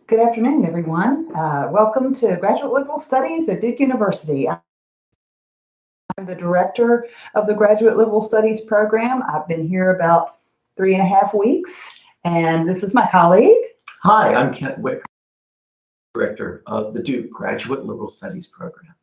Good afternoon, everyone. Welcome to Graduate Liberal Studies at Duke University. I'm the director of the Graduate Liberal Studies program. I've been here about 3.5 weeks, and this is my colleague. Hi, I'm Kent Wick, director of the Duke Graduate Liberal Studies program.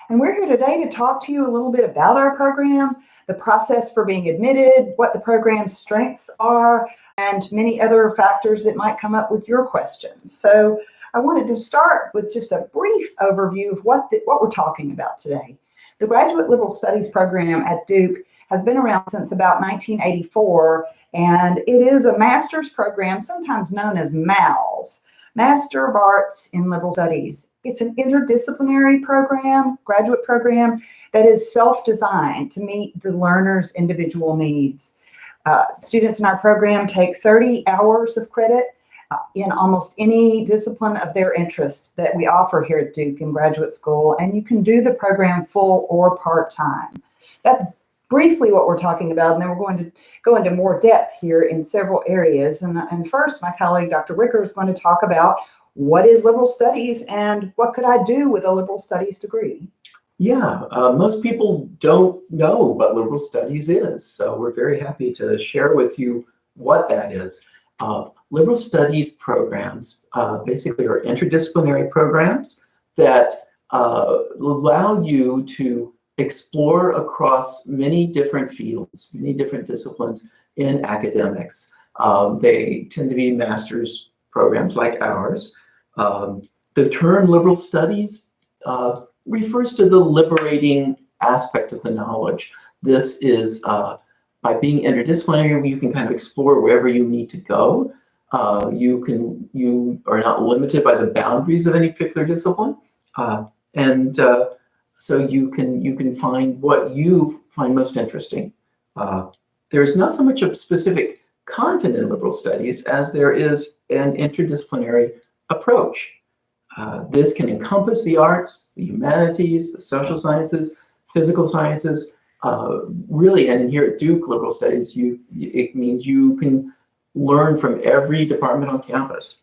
And we're here today to talk to you a little bit about our program, the process for being admitted, what the program's strengths are, and many other factors that might come up with your questions. So I wanted to start with just a brief overview of what we're talking about today. The Graduate Liberal Studies program at Duke has been around since about 1984, and it is a master's program, sometimes known as MALS. Master of Arts in Liberal Studies. It's an interdisciplinary program, graduate program, that is self-designed to meet the learner's individual needs. Students in our program take 30 hours of credit in almost any discipline of their interest that we offer here at Duke in graduate school, and you can do the program full or part-time. That's briefly what we're talking about, and then we're going to go into more depth here in several areas. And first, my colleague, Dr. Wicker, is going to talk about what is liberal studies and what could I do with a liberal studies degree. Yeah, most people don't know what liberal studies is, so we're very happy to share with you what that is. Liberal studies programs basically are interdisciplinary programs that allow you to explore across many different fields, many different disciplines in academics. They tend to be master's programs like ours. The term liberal studies refers to the liberating aspect of the knowledge. This is by being interdisciplinary, you can kind of explore wherever you need to go. You are not limited by the boundaries of any particular discipline. So you can find what you find most interesting. There's not so much a specific content in liberal studies as there is an interdisciplinary approach. This can encompass the arts, the humanities, the social sciences, physical sciences, really. And here at Duke Liberal Studies, it means you can learn from every department on campus.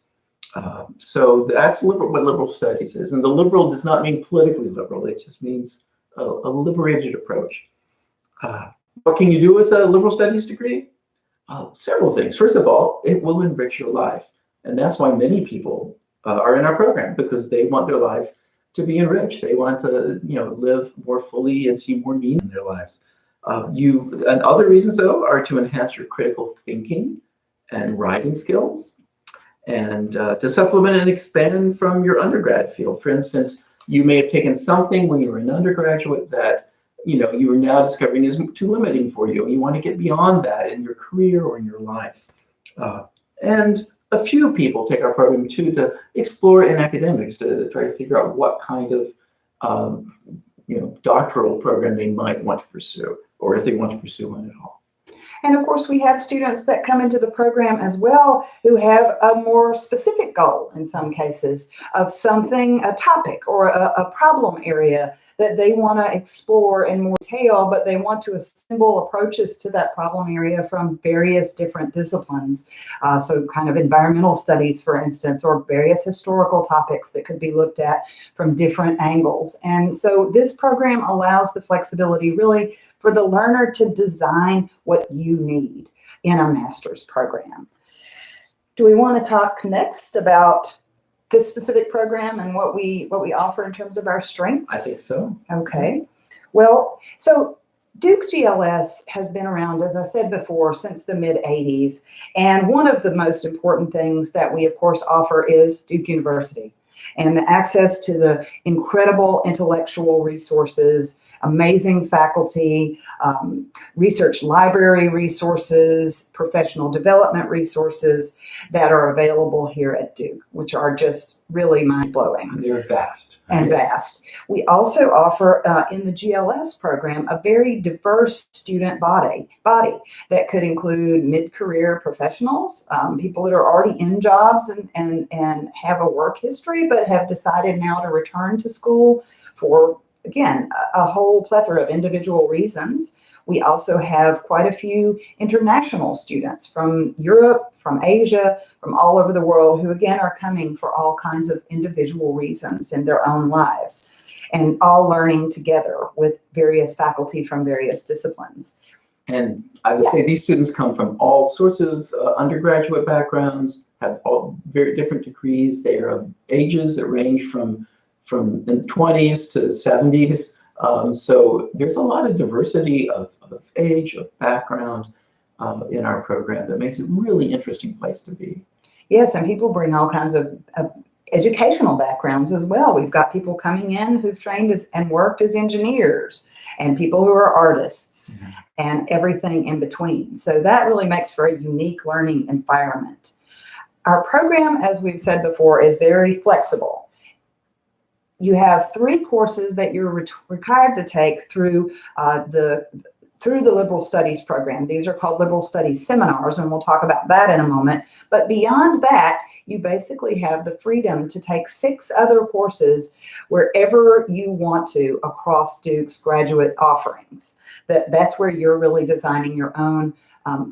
So that's what liberal studies is. And the liberal does not mean politically liberal. It just means a liberated approach. What can you do with a liberal studies degree? Several things. First of all, it will enrich your life. And that's why many people are in our program, because they want their life to be enriched. They want to live more fully and see more meaning in their lives. And other reasons, though, are to enhance your critical thinking and writing skills, and to supplement and expand from your undergrad field. For instance, you may have taken something when you were an undergraduate that you are now discovering is too limiting for you. You want to get beyond that in your career or in your life. And a few people take our program too to explore in academics, to try to figure out what kind of doctoral program they might want to pursue, or if they want to pursue one at all. And of course, we have students that come into the program as well who have a more specific goal in some cases of something, a topic or a problem area that they want to explore in more detail, but they want to assemble approaches to that problem area from various different disciplines. So kind of environmental studies, for instance, or various historical topics that could be looked at from different angles. And so this program allows the flexibility really for the learner to design what you need in a master's program. Do we want to talk next about this specific program and what we offer in terms of our strengths? I think so. Okay. Well, so Duke GLS has been around, as I said before, since the mid-'80s. And one of the most important things that we, of course, offer is Duke University and the access to the incredible intellectual resources, amazing faculty, research library resources, professional development resources that are available here at Duke, which are just really mind-blowing. They're vast. And vast. We also offer in the GLS program a very diverse student body that could include mid-career professionals, people that are already in jobs and have a work history, but have decided now to return to school for, again, a whole plethora of individual reasons. We also have quite a few international students from Europe, from Asia, from all over the world who again are coming for all kinds of individual reasons in their own lives, and all learning together with various faculty from various disciplines. And I would say these students come from all sorts of undergraduate backgrounds, have all very different degrees. They are of ages that range from the 20s to 70s. So there's a lot of diversity of age, of background in our program that makes it a really interesting place to be. Yes, and people bring all kinds of educational backgrounds as well. We've got people coming in who've trained as and worked as engineers, and people who are artists, and everything in between. So that really makes for a unique learning environment. Our program, as we've said before, is very flexible. You have 3 courses that you're required to take through the liberal studies program. These are called liberal studies seminars, and we'll talk about that in a moment. But beyond that, you basically have the freedom to take 6 other courses wherever you want to across Duke's graduate offerings. That's where you're really designing your own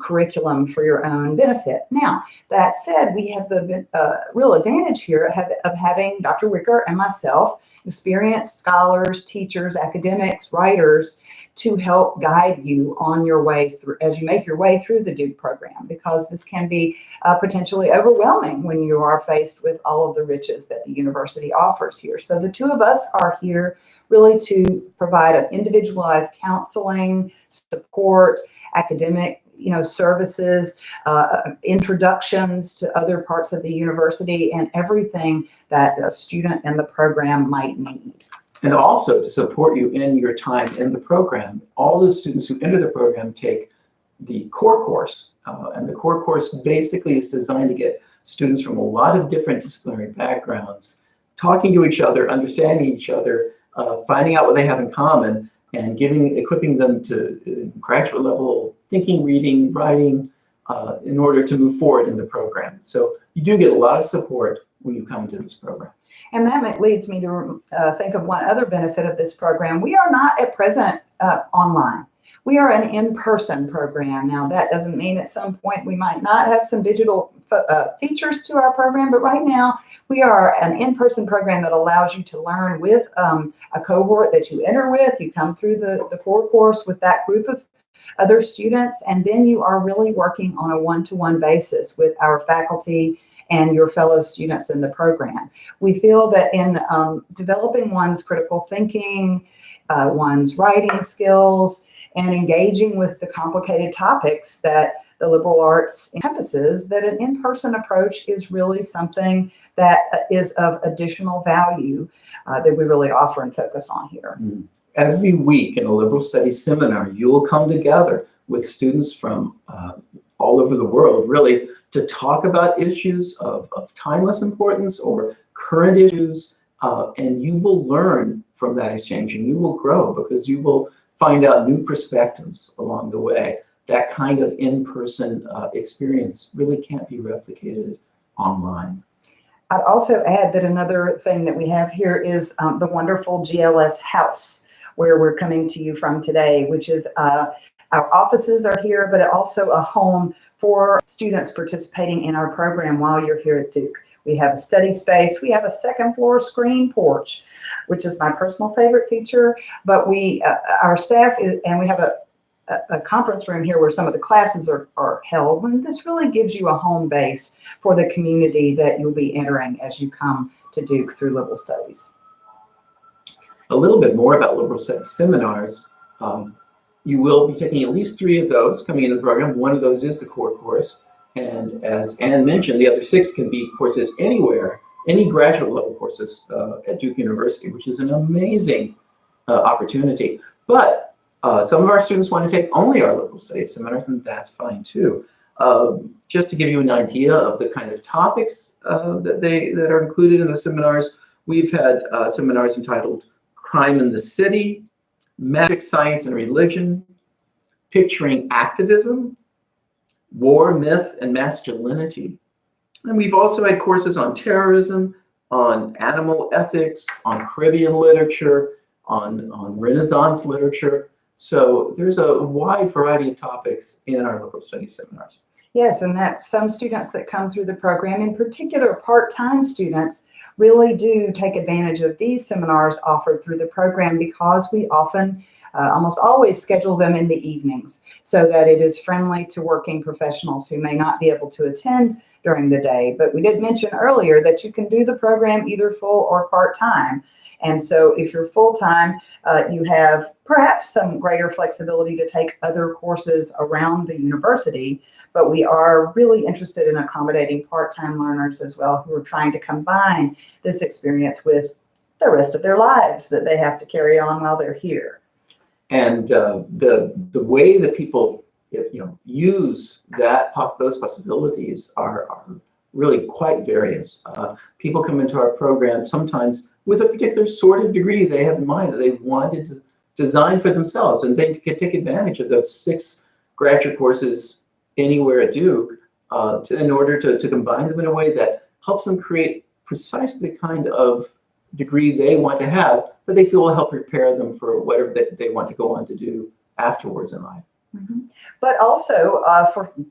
curriculum for your own benefit. Now, that said, we have the real advantage here of having Dr. Wicker and myself, experienced scholars, teachers, academics, writers, to help guide you on your way through as you make your way through the Duke program, because this can be potentially overwhelming when you are faced with all of the riches that the university offers here. So the 2 of us are here really to provide an individualized counseling, support, academic services, introductions to other parts of the university, and everything that a student in the program might need. And also to support you in your time in the program, all the students who enter the program take the core course. And the core course basically is designed to get students from a lot of different disciplinary backgrounds talking to each other, understanding each other, finding out what they have in common, and equipping them to graduate level thinking, reading, writing, in order to move forward in the program. So you do get a lot of support when you come to this program. And that leads me to think of one other benefit of this program. We are not at present online. We are an in-person program. Now, that doesn't mean at some point we might not have some digital features to our program, but right now we are an in-person program that allows you to learn with a cohort that you enter with. You come through the core course with that group of other students, and then you are really working on a one-to-one basis with our faculty and your fellow students in the program. We feel that in developing one's critical thinking, one's writing skills, and engaging with the complicated topics that the liberal arts encompasses, that an in-person approach is really something that is of additional value that we really offer and focus on here. Every week in a liberal studies seminar, you will come together with students from all over the world, really, to talk about issues of timeless importance or current issues, and you will learn from that exchange, and you will grow because you will find out new perspectives along the way. That kind of in-person experience really can't be replicated online. I'd also add that another thing that we have here is the wonderful GLS House, where we're coming to you from today, which is our offices are here, but also a home for students participating in our program while you're here at Duke. We have a study space. We have a second floor screen porch, which is my personal favorite feature. But our staff and we have a conference room here where some of the classes are held. And this really gives you a home base for the community that you'll be entering as you come to Duke through liberal studies. A little bit more about liberal studies seminars. You will be taking at least 3 of those coming into the program. One of those is the core course. And as Anne mentioned, the other 6 can be courses anywhere, any graduate level courses at Duke University, which is an amazing opportunity. But some of our students want to take only our liberal studies seminars, and that's fine too. Just to give you an idea of the kind of topics that are included in the seminars, we've had seminars entitled Crime in the City, Magic, Science, and Religion, Picturing Activism, War, Myth, and Masculinity. And we've also had courses on terrorism, on animal ethics, on Caribbean literature, on Renaissance literature. So there's a wide variety of topics in our liberal studies seminars. Yes, and that some students that come through the program, in particular part-time students, really do take advantage of these seminars offered through the program because we often, almost always schedule them in the evenings so that it is friendly to working professionals who may not be able to attend during the day. But we did mention earlier that you can do the program either full or part-time. And so if you're full-time, you have perhaps some greater flexibility to take other courses around the university, but we are really interested in accommodating part-time learners as well who are trying to combine this experience with the rest of their lives that they have to carry on while they're here. And the way that people use those possibilities are really quite various. People come into our program sometimes with a particular sort of degree they have in mind that they wanted to design for themselves, and they can take advantage of those 6 graduate courses anywhere at Duke in order to combine them in a way that helps them create precisely the kind of degree they want to have that they feel will help prepare them for whatever they want to go on to do afterwards in life. Mm-hmm. But also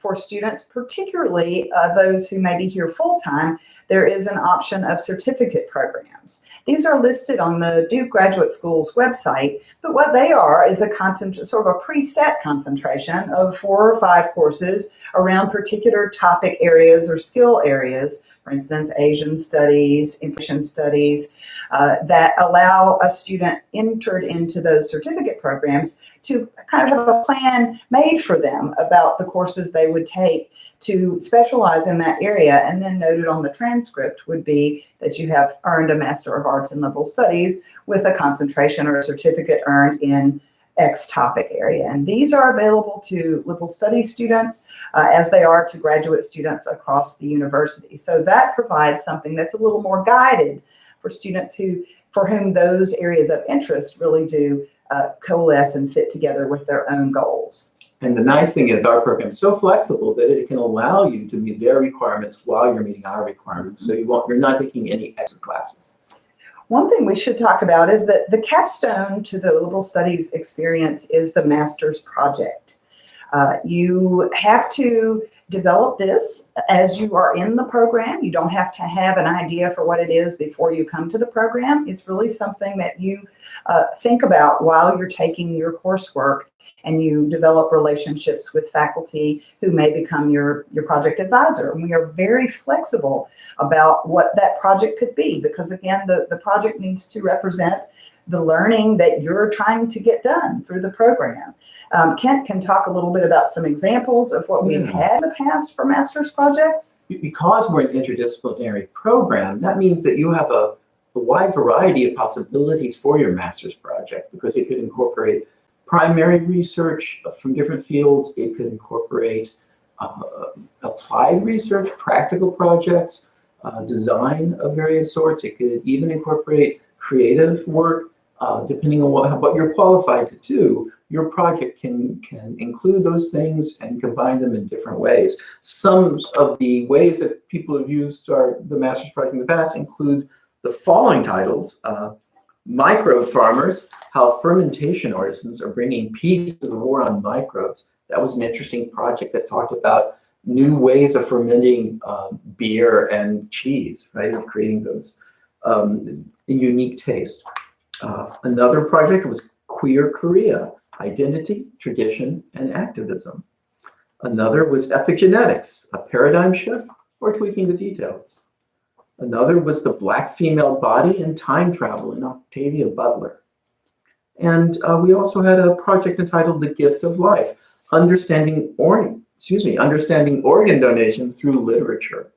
for students, particularly those who may be here full-time, there is an option of certificate programs. These are listed on the Duke Graduate School's website, but what they are is sort of a preset concentration of 4 or 5 courses around particular topic areas or skill areas, for instance, Asian studies, Asian studies, that allow a student entered into those certificate programs to kind of have a plan made for them about the courses they would take to specialize in that area, and then noted on the transcript would be that you have earned a Master of Arts in Liberal Studies with a concentration or a certificate earned in X topic area. And these are available to liberal studies students as they are to graduate students across the university. So that provides something that's a little more guided for students for whom those areas of interest really do coalesce and fit together with their own goals. And the nice thing is our program is so flexible that it can allow you to meet their requirements while you're meeting our requirements. So you're not taking any extra classes. One thing we should talk about is that the capstone to the liberal studies experience is the master's project. You have to develop this as you are in the program. You don't have to have an idea for what it is before you come to the program. It's really something that you think about while you're taking your coursework, and you develop relationships with faculty who may become your project advisor. And we are very flexible about what that project could be, because again, the project needs to represent the learning that you're trying to get done through the program. Kent can talk a little bit about some examples of what we've had in the past for master's projects. Because we're an interdisciplinary program, that means that you have a wide variety of possibilities for your master's project, because it could incorporate primary research from different fields. It could incorporate applied research, practical projects, design of various sorts. It could even incorporate creative work. Depending on what you're qualified to do, your project can include those things and combine them in different ways. Some of the ways that people have used the master's project in the past include the following titles: Microbe Farmers, How Fermentation Artisans Are Bringing Peace to the War on Microbes. That was an interesting project that talked about new ways of fermenting beer and cheese, right? Of creating those unique taste. Another project was Queer Korea, Identity, Tradition, and Activism. Another was Epigenetics, a paradigm shift or tweaking the details. Another was The Black Female Body and Time Travel in Octavia Butler. And we also had a project entitled The Gift of Life, Understanding Organ Donation Through Literature.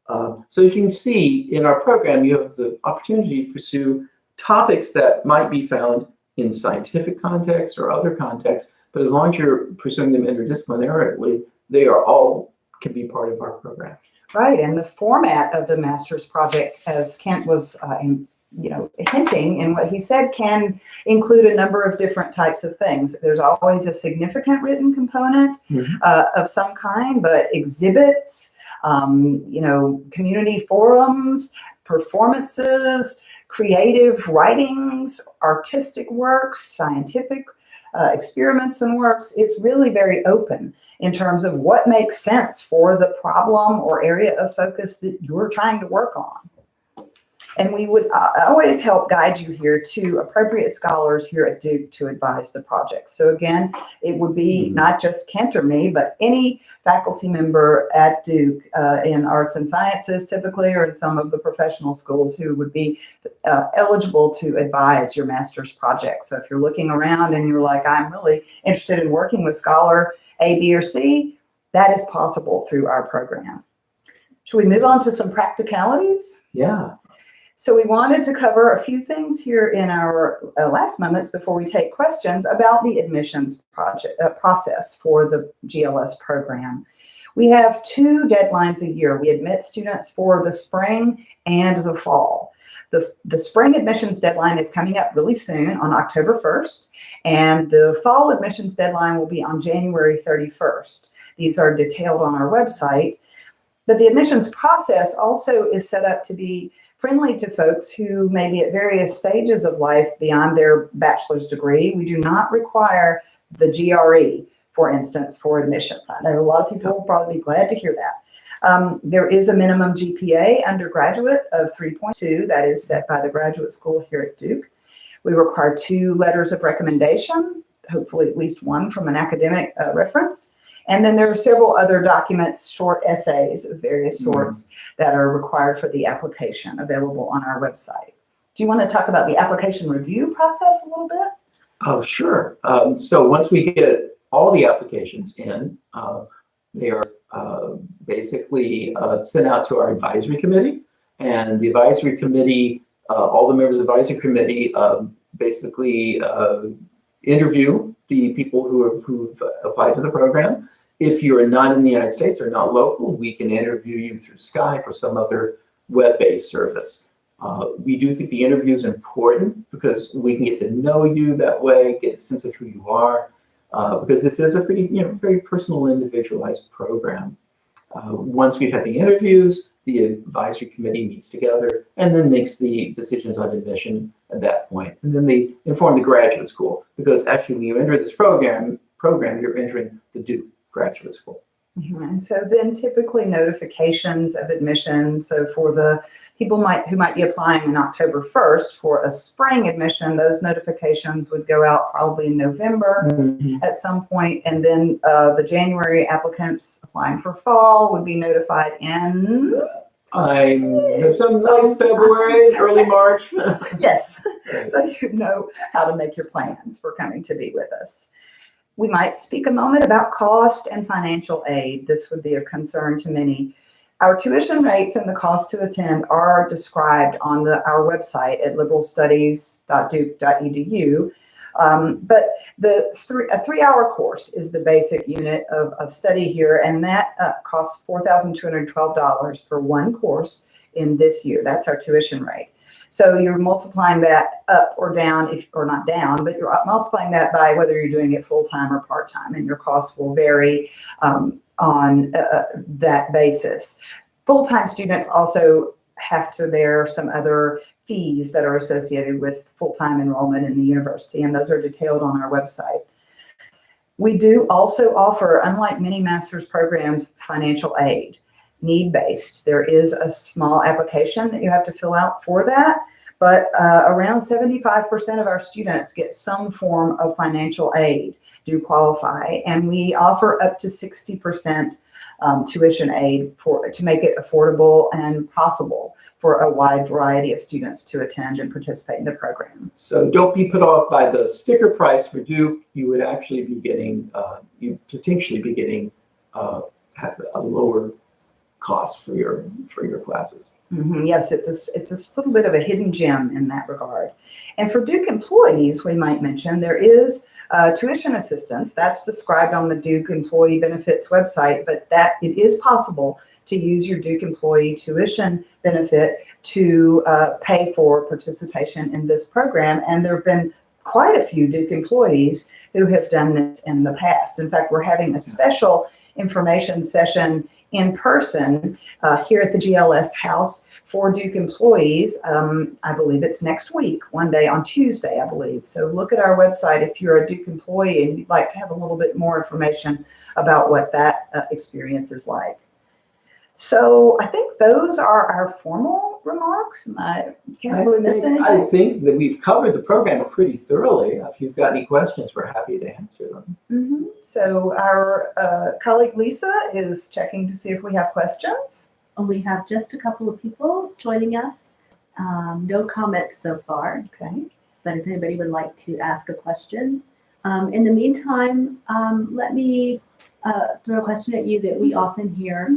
So as you can see, in our program, you have the opportunity to pursue topics that might be found in scientific context or other contexts, but as long as you're pursuing them interdisciplinarily, they can be part of our program. Right, and the format of the master's project, as Kent was hinting in what he said, can include a number of different types of things. There's always a significant written component of some kind, but exhibits, community forums, performances, creative writings, artistic works, scientific experiments and works. It's really very open in terms of what makes sense for the problem or area of focus that you're trying to work on. And we would always help guide you here to appropriate scholars here at Duke to advise the project. So again, it would be not just Kent or me, but any faculty member at Duke in arts and sciences typically, or in some of the professional schools who would be eligible to advise your master's project. So if you're looking around and you're like, I'm really interested in working with scholar A, B, or C, that is possible through our program. Should we move on to some practicalities? Yeah. So we wanted to cover a few things here in our last moments before we take questions about the admissions process for the GLS program. We have 2 deadlines a year. We admit students for the spring and the fall. The spring admissions deadline is coming up really soon on October 1st, and the fall admissions deadline will be on January 31st. These are detailed on our website. But the admissions process also is set up to be friendly to folks who may be at various stages of life beyond their bachelor's degree. We do not require the GRE, for instance, for admissions. I know a lot of people will probably be glad to hear that. There is a minimum GPA undergraduate of 3.2 that is set by the graduate school here at Duke. We require 2 letters of recommendation, hopefully at least 1 from an academic reference. And then there are several other documents, short essays of various sorts that are required for the application, available on our website. Do you want to talk about the application review process a little bit? Oh, sure. So once we get all the applications in, they are basically sent out to our advisory committee. And the advisory committee, all the members of the advisory committee basically interview the people who've applied to the program. If you are not in the United States or not local, we can interview you through Skype or some other web-based service. We do think the interview is important because we can get to know you that way, get a sense of who you are, because this is a pretty, very personal, individualized program. Once we've had the interviews, the advisory committee meets together and then makes the decisions on admission at that point. And then they inform the graduate school, because actually when you enter this program, you're entering the Duke graduate school. And so then typically notifications of admission. So for the people who might be applying on October 1st for a spring admission, those notifications would go out probably in November at some point. And then the January applicants applying for fall would be notified in February, early March. Yes. So you know how to make your plans for coming to be with us. We might speak a moment about cost and financial aid. This would be of concern to many. Our tuition rates and the cost to attend are described on our website at liberalstudies.duke.edu. But a 3-hour course is the basic unit of study here, and that costs $4,212 for one course in this year. That's our tuition rate. So you're multiplying that up or down, or not down, but you're multiplying that by whether you're doing it full-time or part-time, and your costs will vary on that basis. Full-time students also have to bear some other fees that are associated with full-time enrollment in the university, and those are detailed on our website. We do also offer, unlike many master's programs, financial aid. Need-based. There is a small application that you have to fill out for that, but around 75% of our students get some form of financial aid, do qualify, and we offer up to 60% tuition aid to make it affordable and possible for a wide variety of students to attend and participate in the program. So don't be put off by the sticker price for Duke. You would actually be getting, potentially be getting a lower cost for your classes. Yes, it's a little bit of a hidden gem in that regard. And for Duke employees, we might mention there is tuition assistance that's described on the Duke Employee Benefits website, but that it is possible to use your Duke employee tuition benefit to pay for participation in this program. And there have been quite a few Duke employees who have done this in the past. In fact, we're having a special information session in person here at the GLS House for Duke employees. I believe it's next week, one day on Tuesday, I believe. So look at our website if you're a Duke employee and you'd like to have a little bit more information about what that experience is like. So I think those are our formal remarks. I can't really miss anything. I think that we've covered the program pretty thoroughly. If you've got any questions, we're happy to answer them. So our colleague Lisa is checking to see if we have questions. We have just a couple of people joining us. No comments so far. Okay. But if anybody would like to ask a question. In the meantime, let me throw a question at you that we often hear.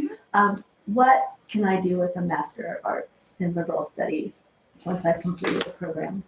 What can I do with a Master of Arts in Liberal Studies once I've completed the program?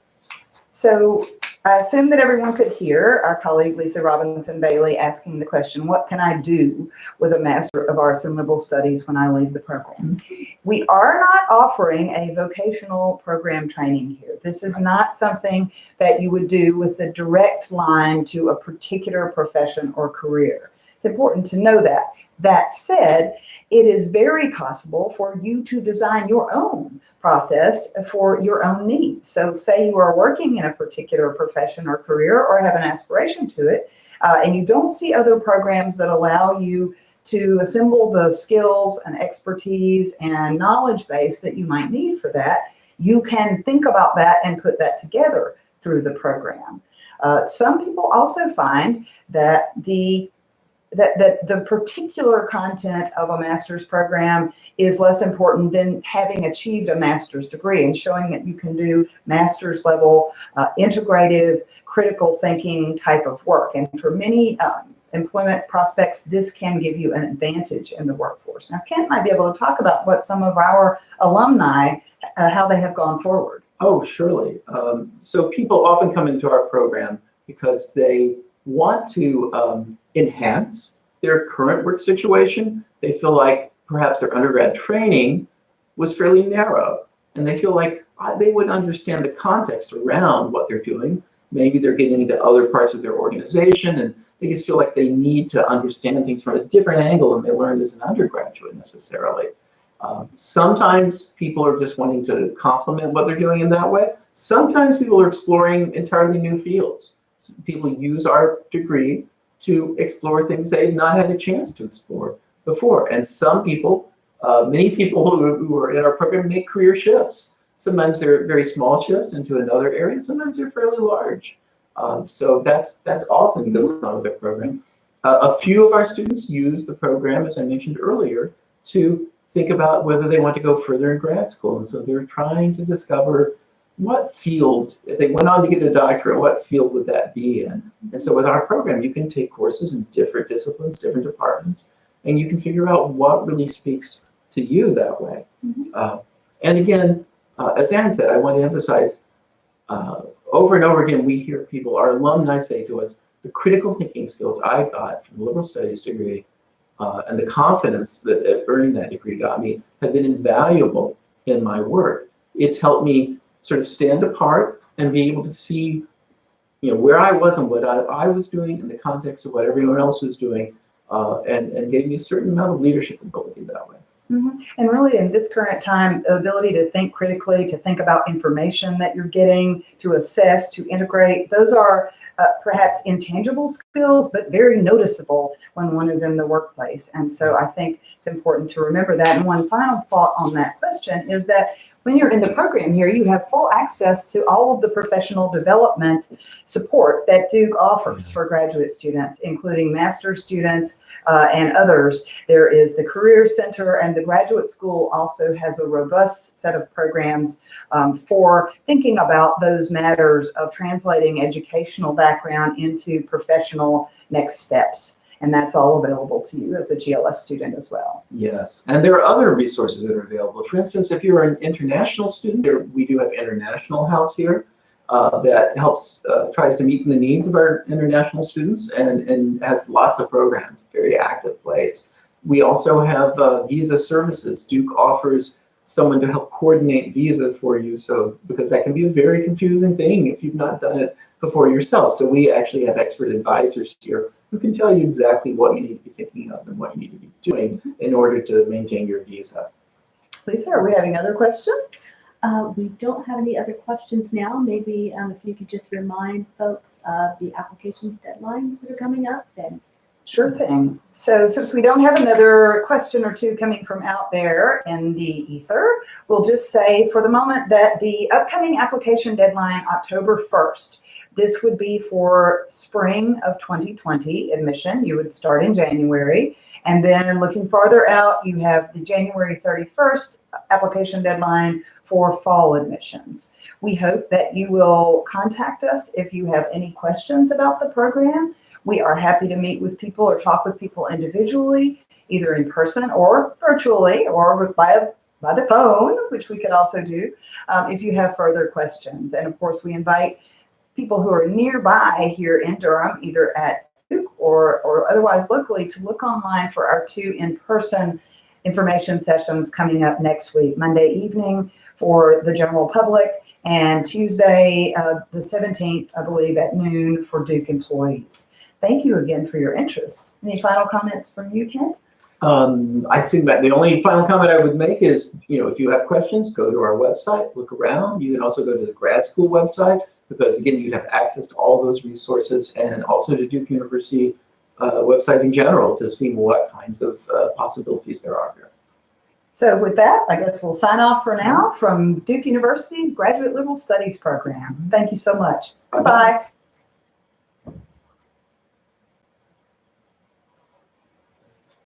So I assume that everyone could hear our colleague Lisa Robinson Bailey asking the question, what can I do with a Master of Arts in Liberal Studies when I leave the program? We are not offering a vocational program training here. This is not something that you would do with a direct line to a particular profession or career. It's important to know that. That said, it is very possible for you to design your own process for your own needs. So say you are working in a particular profession or career or have an aspiration to it, and you don't see other programs that allow you to assemble the skills and expertise and knowledge base that you might need for that, you can think about that and put that together through the program. Some people also find that the particular content of a master's program is less important than having achieved a master's degree and showing that you can do master's level integrative critical thinking type of work. And for many employment prospects, this can give you an advantage in the workforce. Now, Kent might be able to talk about what some of our alumni, how they have gone forward. Oh, surely. So people often come into our program because they want to enhance their current work situation. They feel like perhaps their undergrad training was fairly narrow, and they feel like they wouldn't understand the context around what they're doing. Maybe they're getting into other parts of their organization, and they just feel like they need to understand things from a different angle than they learned as an undergraduate necessarily. Sometimes people are just wanting to complement what they're doing in that way. Sometimes people are exploring entirely new fields. People use our degree to explore things they've not had a chance to explore before. And some people, many people who are in our program make career shifts. Sometimes they're very small shifts into another area. Sometimes they're fairly large. So that's often goes on with our program. A few of our students use the program, as I mentioned earlier, to think about whether they want to go further in grad school. And so they're trying to discover what field, if they went on to get a doctorate, what field would that be in? And so with our program, you can take courses in different disciplines, different departments, and you can figure out what really speaks to you that way. And again, as Anne said, I want to emphasize over and over again, we hear people, our alumni say to us, the critical thinking skills I got from the liberal studies degree and the confidence that earning that degree got me have been invaluable in my work. It's helped me sort of stand apart and be able to see, where I was and what I was doing in the context of what everyone else was doing, and gave me a certain amount of leadership ability that way. And really in this current time, the ability to think critically, to think about information that you're getting, to assess, to integrate, those are perhaps intangible skills, but very noticeable when one is in the workplace. And so I think it's important to remember that. And one final thought on that question is that when you're in the program here, you have full access to all of the professional development support that Duke offers for graduate students, including master's students and others. There is the Career Center, and the graduate school also has a robust set of programs for thinking about those matters of translating educational background into professional next steps. And that's all available to you as a GLS student as well. Yes, and there are other resources that are available. For instance, if you're an international student, we do have GLS House here that helps, tries to meet the needs of our international students and has lots of programs, very active place. We also have visa services. Duke offers someone to help coordinate visa for you. So, because that can be a very confusing thing if you've not done it before yourself. So we actually have expert advisors here who can tell you exactly what you need to be thinking of and what you need to be doing in order to maintain your visa. Lisa, are we having other questions? We don't have any other questions now. Maybe if you could just remind folks of the applications deadlines that are coming up, then. Sure thing. So since we don't have another question or two coming from out there in the ether, we'll just say for the moment that the upcoming application deadline, October 1st, this would be for spring of 2020 admission. You would start in January. And then looking farther out, you have the January 31st application deadline for fall admissions. We hope that you will contact us if you have any questions about the program. We are happy to meet with people or talk with people individually, either in person or virtually or by the phone, which we could also do if you have further questions. And of course, we invite people who are nearby here in Durham, either at Duke or otherwise locally, to look online for our 2 in-person information sessions coming up next week, Monday evening for the general public and Tuesday, the 17th, I believe, at noon for Duke employees. Thank you again for your interest. Any final comments from you, Kent? I think that the only final comment I would make is, if you have questions, go to our website, look around. You can also go to the grad school website because, again, you have access to all those resources and also to Duke University website in general to see what kinds of possibilities there are here. So with that, I guess we'll sign off for now from Duke University's Graduate Liberal Studies program. Thank you so much. Goodbye.